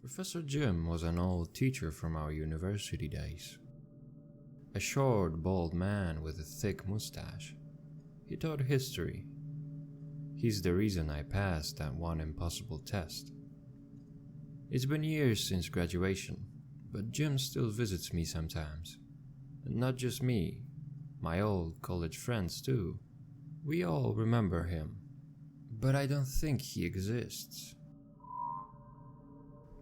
Professor Jim was an old teacher from our university days. A short, bald man with a thick mustache. He taught history. He's the reason I passed that one impossible test. It's been years since graduation, but Jim still visits me sometimes. And not just me, my old college friends too. We all remember him, but I don't think he exists.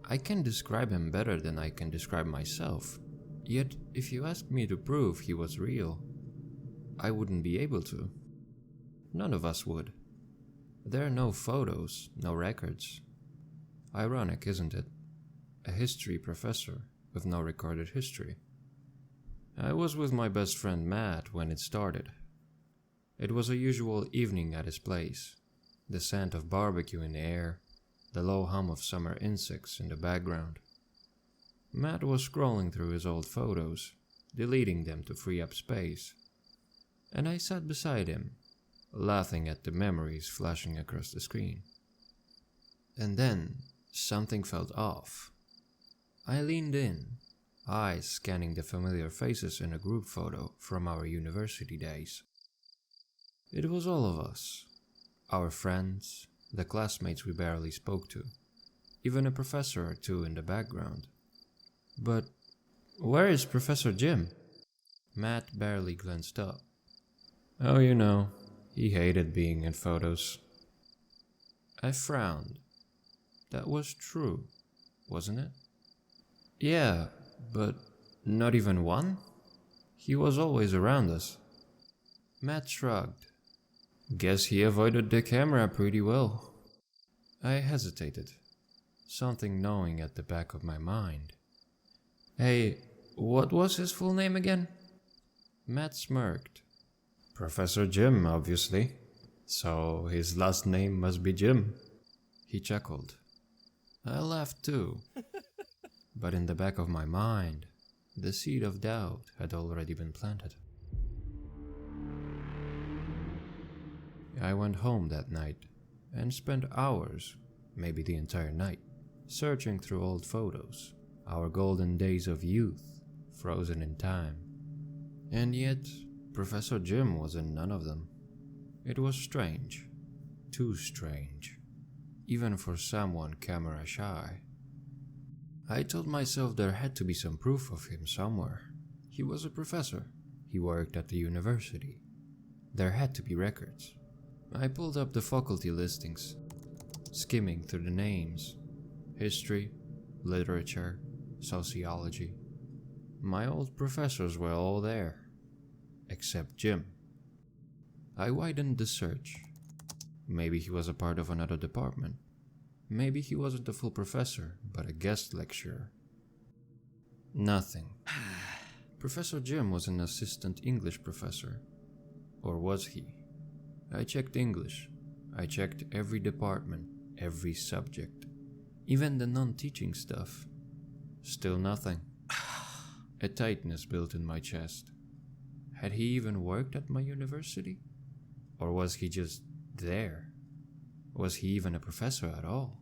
I can describe him better than I can describe myself, yet if you asked me to prove he was real, I wouldn't be able to. None of us would. There are no photos, no records. Ironic, isn't it? A history professor with no recorded history. I was with my best friend Matt when it started. It was a usual evening at his place. The scent of barbecue in the air, the low hum of summer insects in the background. Matt was scrolling through his old photos, deleting them to free up space. And I sat beside him, laughing at the memories flashing across the screen. And then something felt off. I leaned in, eyes scanning the familiar faces in a group photo from our university days. It was all of us, our friends, the classmates we barely spoke to, even a professor or two in the background. But where is Professor Jim? Matt barely glanced up. Oh, you know, he hated being in photos. I frowned. That was true, wasn't it? Yeah, but not even one? He was always around us. Matt shrugged. Guess he avoided the camera pretty well. I hesitated, something gnawing at the back of my mind. Hey, what was his full name again? Matt smirked. Professor Jim, obviously. So his last name must be Jim. He chuckled. I laughed too. But in the back of my mind, the seed of doubt had already been planted. I went home that night and spent hours, maybe the entire night, searching through old photos, our golden days of youth, frozen in time. And yet, Professor Jim was in none of them. It was strange, too strange, even for someone camera shy. I told myself there had to be some proof of him somewhere. He was a professor. He worked at the university. There had to be records. I pulled up the faculty listings, skimming through the names. History, literature, sociology. My old professors were all there, except Jim. I widened the search. Maybe he was a part of another department. Maybe he wasn't a full professor, but a guest lecturer. Nothing. Professor Jim was an assistant English professor. Or was he? I checked English. I checked every department, every subject, even the non-teaching stuff. Still nothing. A tightness built in my chest. Had he even worked at my university? Or was he just there? Was he even a professor at all?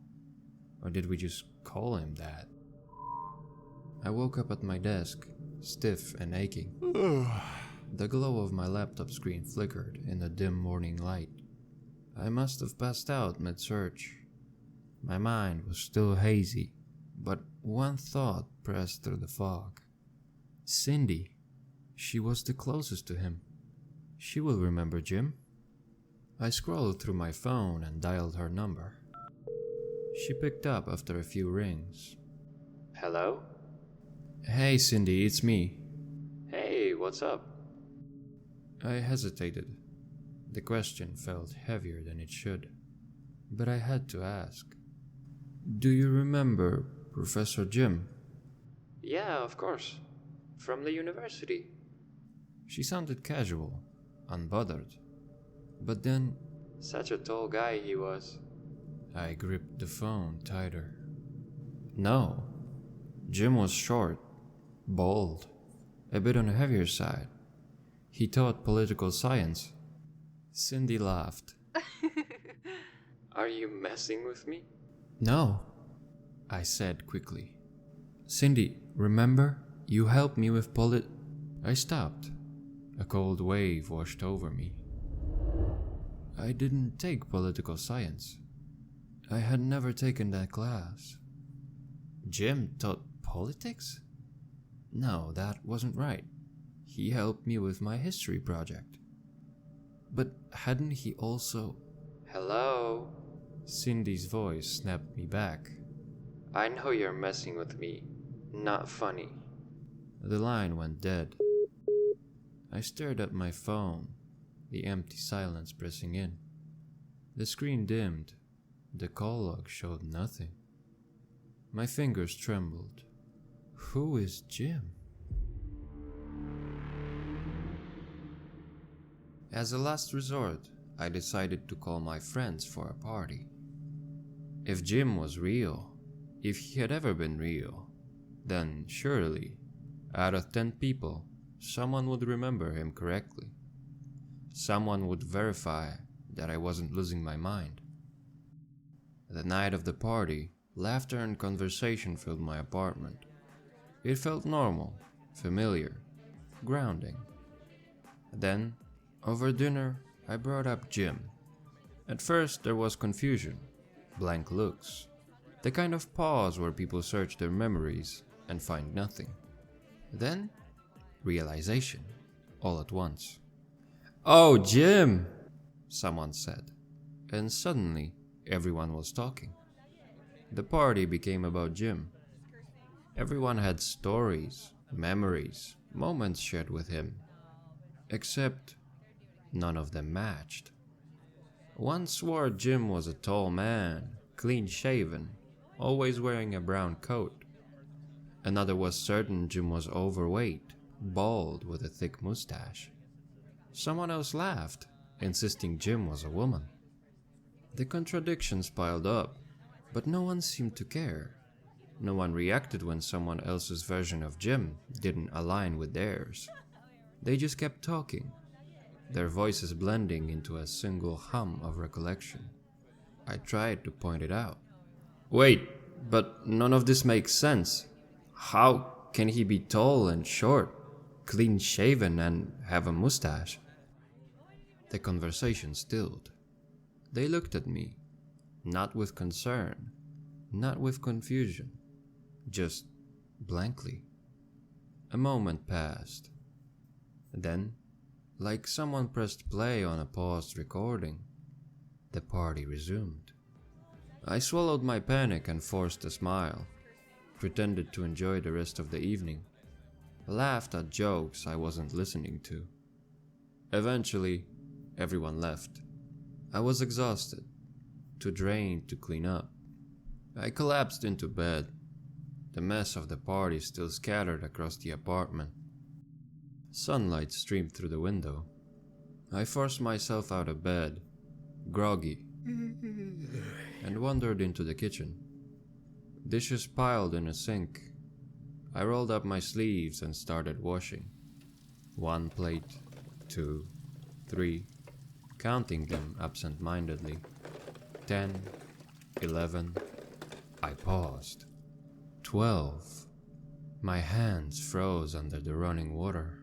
Or did we just call him that? I woke up at my desk, stiff and aching. The glow of my laptop screen flickered in the dim morning light. I must have passed out mid-search. My mind was still hazy, but one thought pressed through the fog. Cindy. She was the closest to him. She will remember Jim. I scrolled through my phone and dialed her number. She picked up after a few rings. Hello? Hey Cindy, it's me. Hey, what's up? I hesitated. The question felt heavier than it should. But I had to ask. Do you remember Professor Jim? Yeah, of course. From the university. She sounded casual, unbothered. But then, such a tall guy he was. I gripped the phone tighter. No. Jim was short, bald, a bit on the heavier side. He taught political science. Cindy laughed. Are you messing with me? No. I said quickly. Cindy, remember? You helped me with I stopped. A cold wave washed over me. I didn't take political science. I had never taken that class. Jim taught politics? No, that wasn't right. He helped me with my history project. But hadn't he also... Hello? Cindy's voice snapped me back. I know you're messing with me. Not funny. The line went dead. I stared at my phone, the empty silence pressing in. The screen dimmed. The call log showed nothing. My fingers trembled. Who is Jim? As a last resort, I decided to call my friends for a party. If Jim was real, if he had ever been real, then surely, out of 10 people, someone would remember him correctly. Someone would verify that I wasn't losing my mind. The night of the party, laughter and conversation filled my apartment. It felt normal, familiar, grounding. Then, over dinner, I brought up Jim. At first there was confusion, blank looks, the kind of pause where people search their memories and find nothing. Then, realization, all at once. "Oh, Jim!" someone said, and suddenly everyone was talking. The party became about Jim. Everyone had stories, memories, moments shared with him. Except none of them matched. One swore Jim was a tall man, clean-shaven, always wearing a brown coat. Another was certain Jim was overweight, bald with a thick mustache. Someone else laughed, insisting Jim was a woman. The contradictions piled up, but no one seemed to care. No one reacted when someone else's version of Jim didn't align with theirs. They just kept talking, their voices blending into a single hum of recollection. I tried to point it out. "Wait, but none of this makes sense. How can he be tall and short, clean-shaven and have a mustache?" The conversation stilled. They looked at me, not with concern, not with confusion, just blankly. A moment passed. Then, like someone pressed play on a paused recording, the party resumed. I swallowed my panic and forced a smile, pretended to enjoy the rest of the evening, laughed at jokes I wasn't listening to. Eventually, everyone left. I was exhausted, too drained to clean up. I collapsed into bed, the mess of the party still scattered across the apartment. Sunlight streamed through the window. I forced myself out of bed, groggy, and wandered into the kitchen. Dishes piled in a sink. I rolled up my sleeves and started washing. 1 plate, 2, 3, counting them absent-mindedly. 10, 11. I paused. 12. My hands froze under the running water.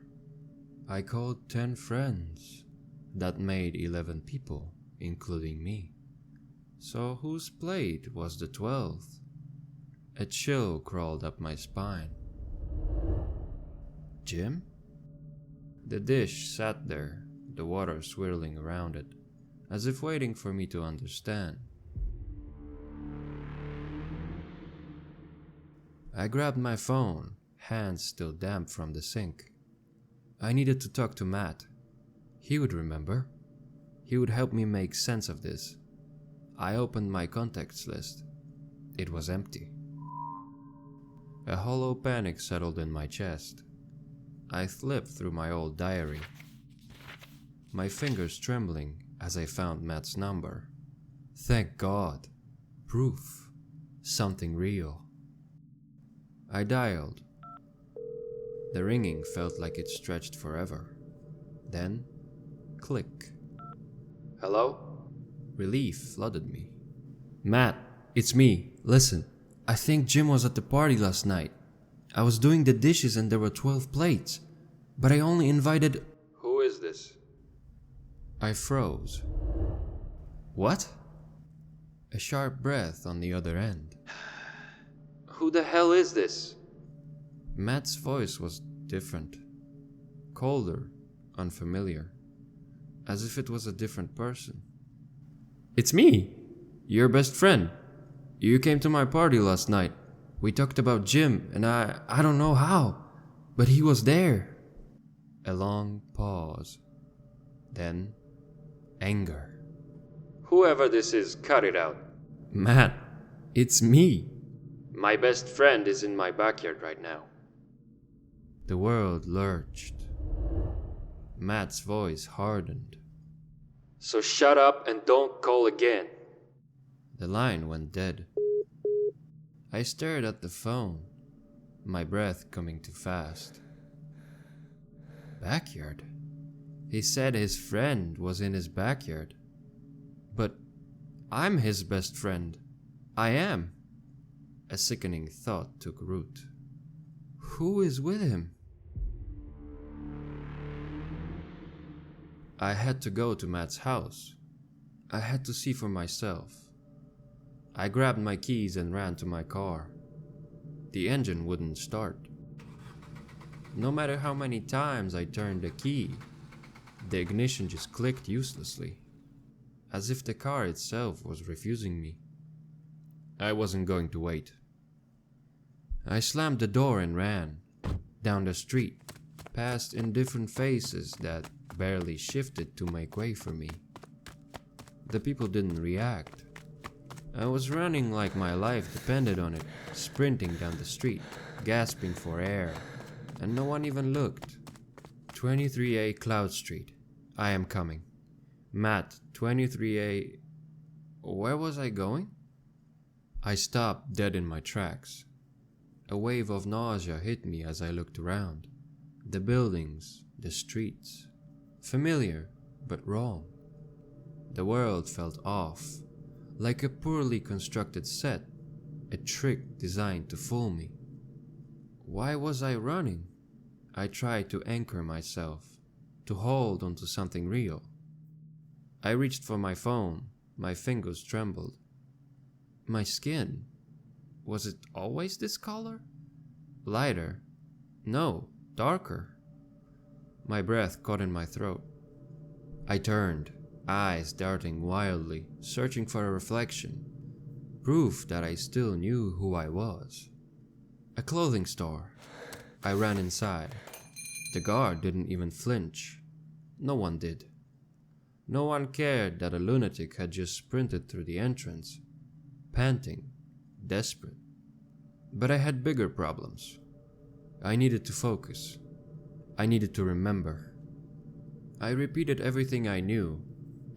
I called 10 friends. That made 11 people, including me. So whose plate was the 12th? A chill crawled up my spine. Jim? The dish sat there, the water swirling around it, as if waiting for me to understand. I grabbed my phone, hands still damp from the sink. I needed to talk to Matt. He would remember. He would help me make sense of this. I opened my contacts list. It was empty. A hollow panic settled in my chest. I flipped through my old diary, my fingers trembling as I found Matt's number. Thank God. Proof. Something real. I dialed. The ringing felt like it stretched forever. Then, click. Hello? Relief flooded me. Matt, it's me. Listen, I think Jim was at the party last night. I was doing the dishes and there were 12 plates, but I only invited... Who is this? I froze. What? A sharp breath on the other end. Who the hell is this? Matt's voice was different. Colder, unfamiliar. As if it was a different person. It's me, your best friend. You came to my party last night. We talked about Jim, and I don't know how, but he was there. A long pause. Then, anger. Whoever this is, cut it out. Matt, it's me. My best friend is in my backyard right now. The world lurched. Matt's voice hardened. So shut up and don't call again. The line went dead. I stared at the phone, my breath coming too fast. Backyard? He said his friend was in his backyard. But I'm his best friend. I am. A sickening thought took root. Who is with him? I had to go to Matt's house. I had to see for myself. I grabbed my keys and ran to my car. The engine wouldn't start. No matter how many times I turned the key, the ignition just clicked uselessly, as if the car itself was refusing me. I wasn't going to wait. I slammed the door and ran, down the street, past indifferent faces that barely shifted to make way for me. The people didn't react. I was running like my life depended on it, sprinting down the street, gasping for air, and no one even looked. 23A Cloud Street. I am coming. Matt, 23A... Where was I going? I stopped dead in my tracks. A wave of nausea hit me as I looked around. The buildings, the streets. Familiar, but wrong. The world felt off, like a poorly constructed set, a trick designed to fool me. Why was I running? I tried to anchor myself, to hold onto something real. I reached for my phone, my fingers trembled. My skin, was it always this color? Lighter? No, darker. My breath caught in my throat. I turned, eyes darting wildly, searching for a reflection, proof that I still knew who I was. A clothing store. I ran inside. The guard didn't even flinch. No one did. No one cared that a lunatic had just sprinted through the entrance, panting, desperate. But I had bigger problems. I needed to focus. I needed to remember. I repeated everything I knew,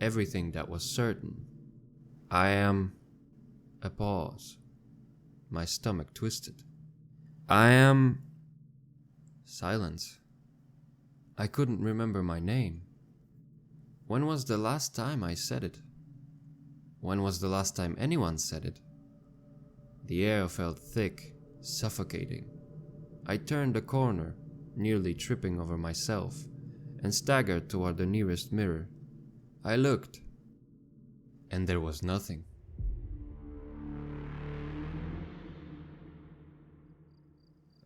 everything that was certain. I am... A pause. My stomach twisted. I am... Silence. I couldn't remember my name. When was the last time I said it? When was the last time anyone said it? The air felt thick, suffocating. I turned a corner, nearly tripping over myself, and staggered toward the nearest mirror. I looked, and there was nothing.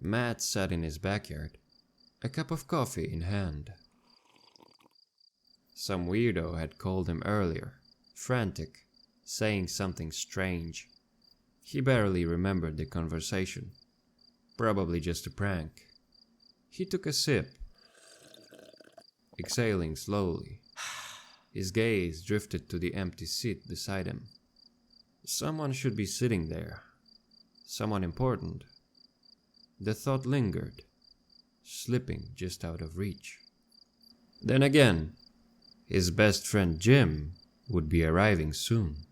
Matt sat in his backyard, a cup of coffee in hand. Some weirdo had called him earlier, frantic, saying something strange. He barely remembered the conversation. Probably just a prank. He took a sip, exhaling slowly. His gaze drifted to the empty seat beside him. Someone should be sitting there. Someone important. The thought lingered, slipping just out of reach. Then again, his best friend Jim would be arriving soon.